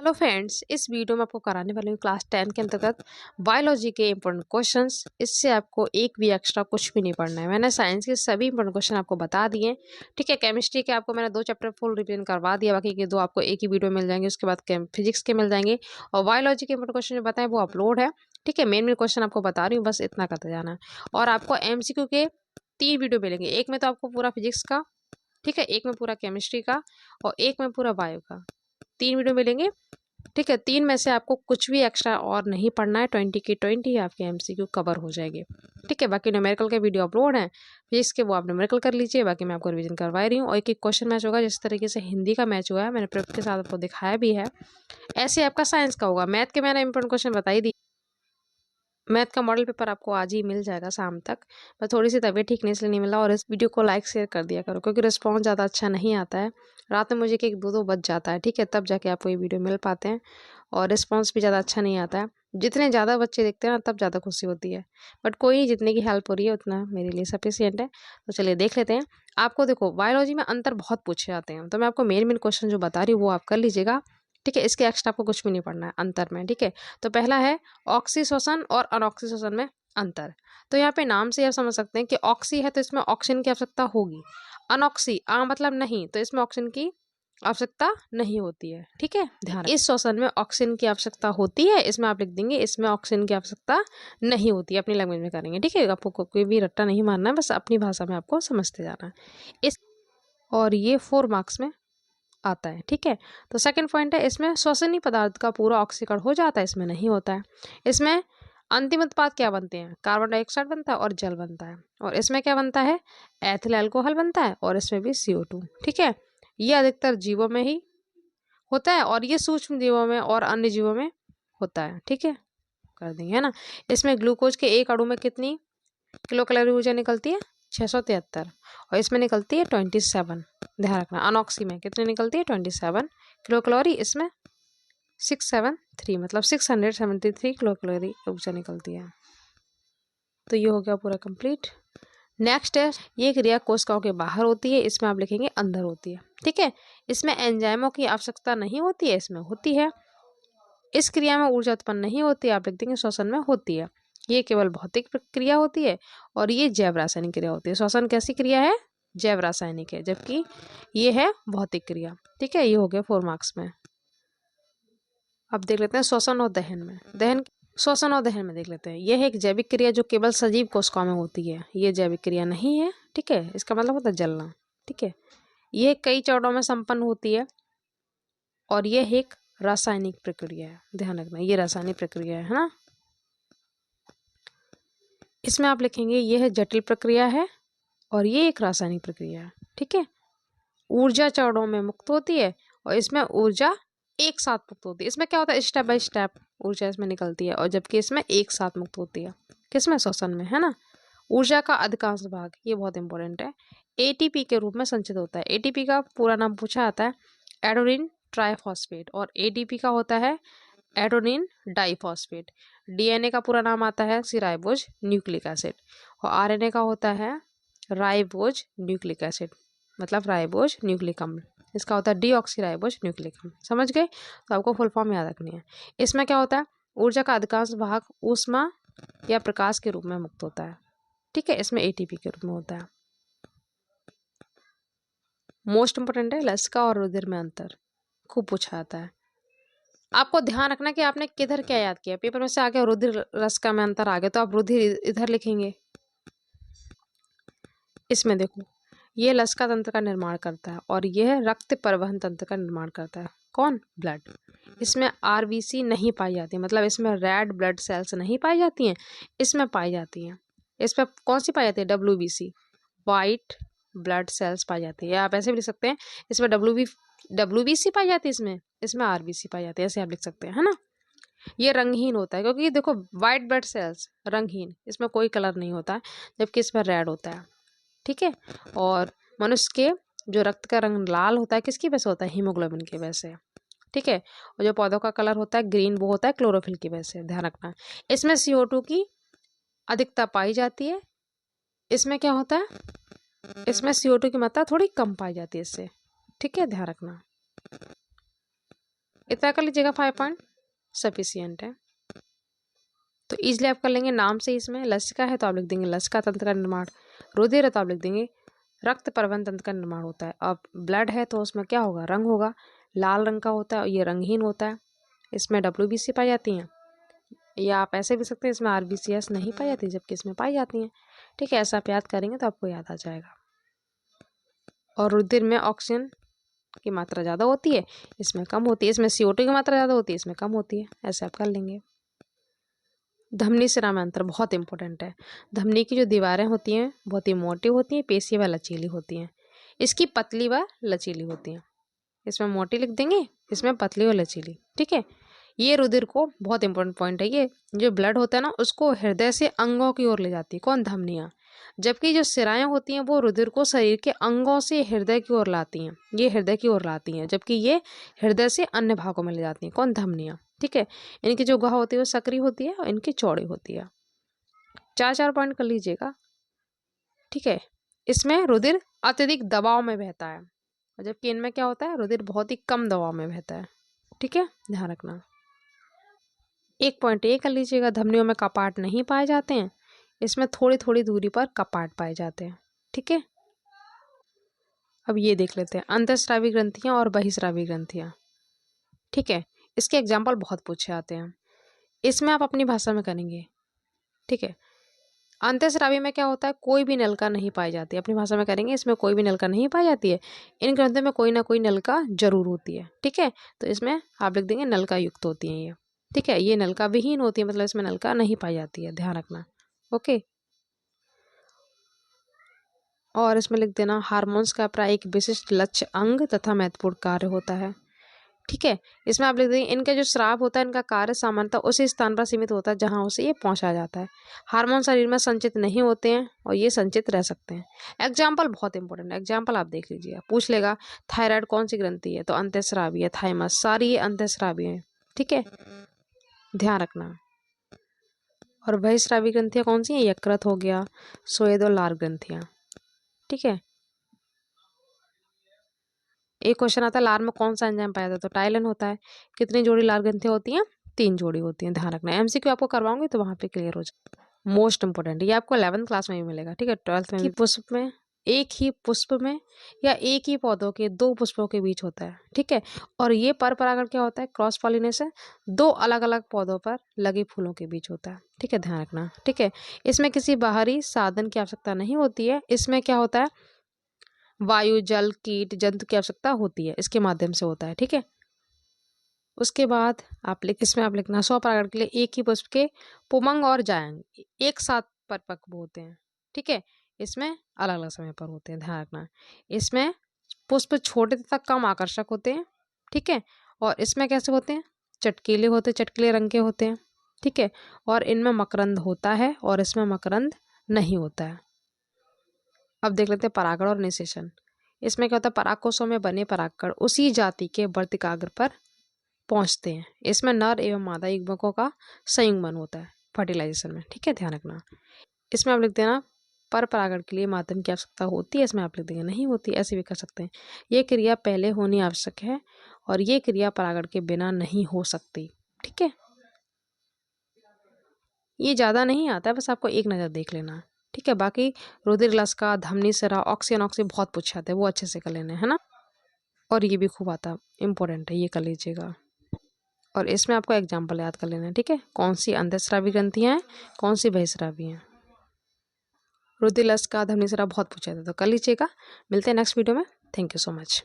Hello friends, इस video में आपको कराने वाली हूँ क्लास 10 के अंतर्गत बायोलॉजी के इंपॉर्टेंट क्वेश्चंस। इससे आपको एक भी एक्स्ट्रा कुछ भी नहीं पढ़ना है। मैंने साइंस के सभी इंपॉर्टेंट क्वेश्चन आपको बता दिए। ठीक है, केमिस्ट्री के आपको मैंने 2 चैप्टर फुल रिवीजन करवा दिया, बाकी के 2 आपको एक ही वीडियो मिल जाएंगे। उसके बाद फिजिक्स के मिल जाएंगे और बायोलॉजी के इंपॉर्टेंट क्वेश्चन जो बताएं वो अपलोड है। ठीक है, मेन क्वेश्चन आपको बता रही हूँ, बस इतना करते जाना है। और आपको MCQ के 3 वीडियो मिलेंगे। एक में तो आपको पूरा फिजिक्स का, ठीक है, एक में पूरा केमिस्ट्री का और एक में पूरा बायो का। 3 वीडियो मिलेंगे। ठीक है, 3 में से आपको कुछ भी एक्स्ट्रा और नहीं पढ़ना है। 20 की 20 आपके MCQ कवर हो जाएंगे। ठीक है, बाकी न्यूमेरिकल के वीडियो अपलोड हैं, फिजिक्स के वो आप न्यूमेरिकल कर लीजिए। बाकी मैं आपको रिवीजन करवा रही हूँ और एक एक क्वेश्चन मैच होगा। जिस तरीके से हिंदी का मैच हुआ है, मैंने प्रूफ के साथ आपको दिखाया भी है, ऐसे आपका साइंस का होगा। मैथ के मैंने इंपॉर्टेंट क्वेश्चन बताई दी। मैथ का मॉडल पेपर आपको आज ही मिल जाएगा शाम तक। पर थोड़ी सी तबीयत ठीक नहीं, इसलिए नहीं मिला। और इस वीडियो को लाइक शेयर कर दिया करो, क्योंकि रिस्पॉन्स ज़्यादा अच्छा नहीं आता है। रात में मुझे एक 2 बज जाता है, ठीक है, तब जाके आपको ये वीडियो मिल पाते हैं। और रिस्पॉन्स भी ज़्यादा अच्छा नहीं आता है। जितने ज़्यादा बच्चे देखते हैं ना, तब ज़्यादा खुशी होती है। बट कोई नहीं, जितने की हेल्प हो रही है उतना मेरे लिए सफिशियंट है। तो चलिए देख लेते हैं। आपको देखो, बायोलॉजी में अंतर बहुत पूछे जाते हैं, तो मैं आपको मेन क्वेश्चन जो बता रही हूँ वो आप कर लीजिएगा। ठीक है, इसके एक्स्ट्रा आपको कुछ भी नहीं पढ़ना है अंतर में। ठीक है, तो पहला है ऑक्सीशोषण और अनऑक्सीशोषण में अंतर। तो यहाँ पे नाम से आप समझ सकते हैं कि ऑक्सी है तो इसमें ऑक्सीजन की आवश्यकता होगी। अनऑक्सी मतलब नहीं, तो इसमें ऑक्सीजन की आवश्यकता नहीं होती है। ठीक है, ध्यान, इस श्वसन में ऑक्सीजन की आवश्यकता होती है, इसमें आप लिख देंगे इसमें ऑक्सीजन की आवश्यकता नहीं होती है। अपनी लैंग्वेज में करेंगे। ठीक है, आपको कोई भी रट्टा नहीं मारना है, बस अपनी भाषा में आपको समझते जाना है इस। और ये 4 मार्क्स में आता है। ठीक है, तो सेकंड पॉइंट है, इसमें श्वसनीय पदार्थ का पूरा ऑक्सीकरण हो जाता है, इसमें नहीं होता है। इसमें अंतिम उत्पाद क्या बनते हैं? कार्बन डाइऑक्साइड बनता है और जल बनता है। और इसमें क्या बनता है? एथिल अल्कोहल बनता है और इसमें भी CO2। ठीक है, ये अधिकतर जीवों में ही होता है और ये सूक्ष्म जीवों में और अन्य जीवों में होता है। ठीक है, कर देंगे, है ना। इसमें ग्लूकोज के एक अणु में कितनी किलो कैलोरी ऊर्जा निकलती है? 673। और इसमें निकलती है 27। ध्यान रखना, अनऑक्सी में कितनी निकलती है? 27 किलो कैलोरी। इसमें 673 मतलब 673 किलो कैलोरी ऊर्जा निकलती है। तो ये हो गया पूरा कंप्लीट। नेक्स्ट है, ये क्रिया कोशिकाओं के बाहर होती है, इसमें आप लिखेंगे अंदर होती है। ठीक है, इसमें एंजाइमों की आवश्यकता नहीं होती है, इसमें होती है। इस क्रिया में ऊर्जा उत्पन्न नहीं होती है, आप लिख देंगे श्वसन में होती है। ये केवल भौतिक क्रिया होती है और ये जैव रासायनिक क्रिया होती है। श्वसन कैसी क्रिया है? जैव रासायनिक है, जबकि ये है भौतिक क्रिया। ठीक है, ये हो गया 4 मार्क्स में। अब देख लेते हैं श्वसन और दहन में। श्वसन और दहन में देख लेते हैं। यह एक जैविक क्रिया जो केवल सजीव कोशिकाओं में होती है। ये जैविक क्रिया नहीं है। ठीक है, इसका मतलब होता है जलना। ठीक है, यह कई चरणों में संपन्न होती है और यह एक रासायनिक प्रक्रिया है। ध्यान रखना, ये रासायनिक प्रक्रिया है ना। इसमें आप लिखेंगे यह जटिल प्रक्रिया है और ये एक रासायनिक प्रक्रिया है। ठीक है, ऊर्जा चरणों में मुक्त होती है और इसमें ऊर्जा एक साथ मुक्त होती है। इसमें क्या होता है? स्टेप बाय स्टेप ऊर्जा इसमें निकलती है, और जबकि इसमें एक साथ मुक्त होती है। किसमें? श्वसन में, है ना। ऊर्जा का अधिकांश भाग, ये बहुत इंपॉर्टेंट है, ATP के रूप में संचित होता है। ATP का पूरा नाम पूछा जाता है एडोनिन ट्राइफॉस्फेट, और ADP का होता है एडोनिन डाइफॉस्फेट। DNA का पूरा नाम आता है राइबोज न्यूक्लिक एसिड, और RNA का होता है राइबोज न्यूक्लिक एसिड, मतलब राइबोज न्यूक्लिक अम्ल। इसका होता है डीऑक्सीराइबोज न्यूक्लिक अम्ल। समझ गए? तो आपको फुल फॉर्म याद रखनी है। इसमें क्या होता है? ऊर्जा का अधिकांश भाग ऊष्मा या प्रकाश के रूप में मुक्त होता है। ठीक है, इसमें ATP के रूप में होता है। मोस्ट इंपोर्टेंट है लसिका और रुधिर में अंतर, खूब पूछा जाता है। आपको ध्यान रखना कि आपने किधर क्या याद किया। पेपर में से आ गया रुधिर लसिका में अंतर आ गया, तो आप रुधिर इधर लिखेंगे। इसमें देखो, ये लसिका तंत्र का निर्माण करता है और यह रक्त परिवहन तंत्र का निर्माण करता है। कौन? ब्लड। इसमें RBC नहीं पाई जाती, मतलब इसमें रेड ब्लड सेल्स नहीं पाई जाती हैं, इसमें पाई जाती हैं। इसमें कौन सी पाई जाती है? WBC, वाइट ब्लड सेल्स पाई जाती है। आप ऐसे भी लिख सकते हैं, इसमें WBC पाई जाती है, इसमें RBC पाई जाती है, ऐसे आप लिख सकते हैं, है ना। ये रंगहीन होता है, क्योंकि देखो वाइट ब्लड सेल्स रंगहीन, इसमें कोई कलर नहीं होता है, जबकि इसमें रेड होता है। ठीक है, और मनुष्य के जो रक्त का रंग लाल होता है, किसकी वजह से होता है? हीमोग्लोबिन की वजह से। ठीक है, और जो पौधों का कलर होता है ग्रीन, वो होता है क्लोरोफिल की वजह से। ध्यान रखना, इसमें CO2 की अधिकता पाई जाती है। इसमें क्या होता है? इसमें CO2 की मात्रा थोड़ी कम पाई जाती है इससे। ठीक है, ध्यान रखना। इतना कर लीजिएगा, 5 पॉइंट सफिशियंट है। तो ईजिली आप कर लेंगे नाम से। इसमें लसिका है तो आप लिख देंगे लसिका तंत्र का निर्माण, रुधिर है तो आप लिख देंगे रक्त परिवहन तंत्र का निर्माण होता है। अब ब्लड है तो उसमें क्या होगा, रंग होगा, लाल रंग का होता है और ये रंगहीन होता है। इसमें WBC पाई जाती हैं, या आप ऐसे भी सकते हैं इसमें RBCS नहीं पाई जाती जबकि इसमें पाई जाती हैं। ठीक है, ऐसा आप याद करेंगे तो आपको याद आ जाएगा। और रुधिर में ऑक्सीजन की मात्रा ज़्यादा होती है, इसमें कम होती है। इसमें CO2 की मात्रा ज़्यादा होती है, इसमें कम होती है। ऐसे आप कर लेंगे। धमनी सिरा में अंतर बहुत इंपॉर्टेंट है। धमनी की जो दीवारें होती हैं बहुत ही मोटी होती हैं, पेशी व लचीली होती हैं। इसकी पतली व लचीली होती हैं। इसमें मोटी लिख देंगे, इसमें पतली व लचीली। ठीक है, ये रुधिर को, बहुत इंपॉर्टेंट पॉइंट है ये, जो ब्लड होता है ना उसको हृदय से अंगों की ओर ले जाती है। कौन, धमनियाँ। जबकि जो सिराएं होती हैं वो रुधिर को शरीर के अंगों से हृदय की ओर लाती हैं। ये हृदय की ओर लाती हैं, जबकि ये हृदय से अन्य भागों में ले जाती हैं। कौन, धमनियाँ। ठीक है, इनकी जो गुहा होती है वो सकरी होती है और इनकी चौड़ी होती है। 4 पॉइंट कर लीजिएगा। ठीक है, इसमें रुधिर अत्यधिक दबाव में बहता है, जबकि इनमें क्या होता है, रुधिर बहुत ही कम दबाव में बहता है। ठीक है, ध्यान रखना। 1 पॉइंट ये कर लीजिएगा, धमनियों में कपाट नहीं पाए जाते हैं, इसमें थोड़ी थोड़ी दूरी पर कपाट पाए जाते हैं। ठीक है, अब ये देख लेते हैं अंतःस्रावी ग्रंथियां और बहिस्रावी ग्रंथियां। ठीक है, इसके एग्जाम्पल बहुत पूछे आते हैं, इसमें आप अपनी भाषा में करेंगे। ठीक है, अंतःस्रावी में क्या होता है, कोई भी नलिका नहीं पाई जाती। अपनी भाषा में करेंगे, इसमें कोई भी नलिका नहीं पाई जाती है। इन ग्रंथियों में कोई ना कोई नलिका जरूर होती है। ठीक है, तो इसमें आप लिख देंगे नलिका युक्त होती हैं ये। ठीक है, ये नलिका विहीन होती है, मतलब इसमें नलिका नहीं पाई जाती है, ध्यान रखना। ओके, और इसमें लिख देना हार्मोन्स का प्राय एक विशिष्ट लक्ष्य, अंग तथा महत्वपूर्ण कार्य होता है। ठीक है, इसमें आप लिख देंगे इनका जो स्राव होता है इनका कार्य सामान्यतः उसी स्थान पर सीमित होता है जहां उसे ये पहुंचा जाता है। हार्मोन शरीर में संचित नहीं होते हैं और ये संचित रह सकते हैं। एग्जाम्पल बहुत इंपॉर्टेंट है, एग्जाम्पल आप देख लीजिए। पूछ लेगा थायराइड कौन सी ग्रंथि है, तो अंतःस्रावी है। थाइमस, सारी ये अंतःस्रावी है। ठीक है, ध्यान रखना। और बहिस्रावी ग्रंथियां कौन सी हैं, यकृत हो गया, स्वेद और लार ग्रंथियां। ठीक है, एक क्वेश्चन आता है लार में कौन सा एंजाइम पाया जाता है, तो टाइलिन होता है। कितनी जोड़ी लार ग्रंथियां होती हैं, 3 जोड़ी होती हैं, ध्यान रखना। MCQ आपको करवाऊंगी तो वहां पे क्लियर हो जाए। मोस्ट इंपोर्टेंट, ये आपको 11th क्लास में भी मिलेगा। ठीक है, 12th में भी। पुष्प में, एक ही पुष्प में या एक ही पौधों के 2 पुष्पों के बीच होता है। ठीक है, और ये पर परागण क्या होता है, क्रॉस पॉलिनेशन, 2 अलग अलग पौधों पर लगे फूलों के बीच होता है। ठीक है, ध्यान रखना। ठीक है, इसमें किसी बाहरी साधन की आवश्यकता नहीं होती है। इसमें क्या होता है, वायु, जल, कीट, जंतु की आवश्यकता होती है, इसके माध्यम से होता है। ठीक है, उसके बाद इसमें आप लिखना 100 परागण के लिए एक ही पुष्प के पुमंग और जायंग एक साथ परिपक्व होते हैं। ठीक है, इसमें अलग अलग समय पर होते हैं, ध्यान रखना। इसमें पुष्प छोटे तथा कम आकर्षक होते हैं। ठीक है, और इसमें कैसे होते हैं, चटकीले होते हैं, चटकीले रंग के होते हैं। ठीक है, और इनमें मकरंद होता है और इसमें मकरंद नहीं होता है। अब देख लेते हैं परागण और निषेचन। इसमें क्या होता है, परागकोशों में बने परागकण उसी जाति के वर्तिकाग्र पर पहुंचते हैं। इसमें नर एवं मादा युग्मकों का संयुग्मन होता है फर्टिलाइजेशन में। ठीक है, ध्यान रखना। इसमें आप लिख देना पर परागण के लिए माध्यम की आवश्यकता होती है, इसमें आप लिख देंगे नहीं होती, ऐसे भी कर सकते हैं। ये क्रिया पहले होनी आवश्यक है और ये क्रिया परागण के बिना नहीं हो सकती। ठीक है, ये ज़्यादा नहीं आता है, बस आपको एक नज़र देख लेना। ठीक है, बाकी रुधिर लसिका, धमनी सिरा, ऑक्सीजन बहुत पूछे आते हैं, वो अच्छे से कर लेने, है ना। और ये भी खूब आता, इंपॉर्टेंट है, ये कर लीजिएगा। और इसमें आपको एग्जाम्पल याद कर लेना है। ठीक है, कौन सी अंतःस्रावी ग्रंथियां हैं, कौन सी बहिस्रावी हैं। रुधिर लसिका, धमनी सिरा बहुत पूछा था, तो कर लीजिएगा। मिलते हैं नेक्स्ट वीडियो में। Thank you so much.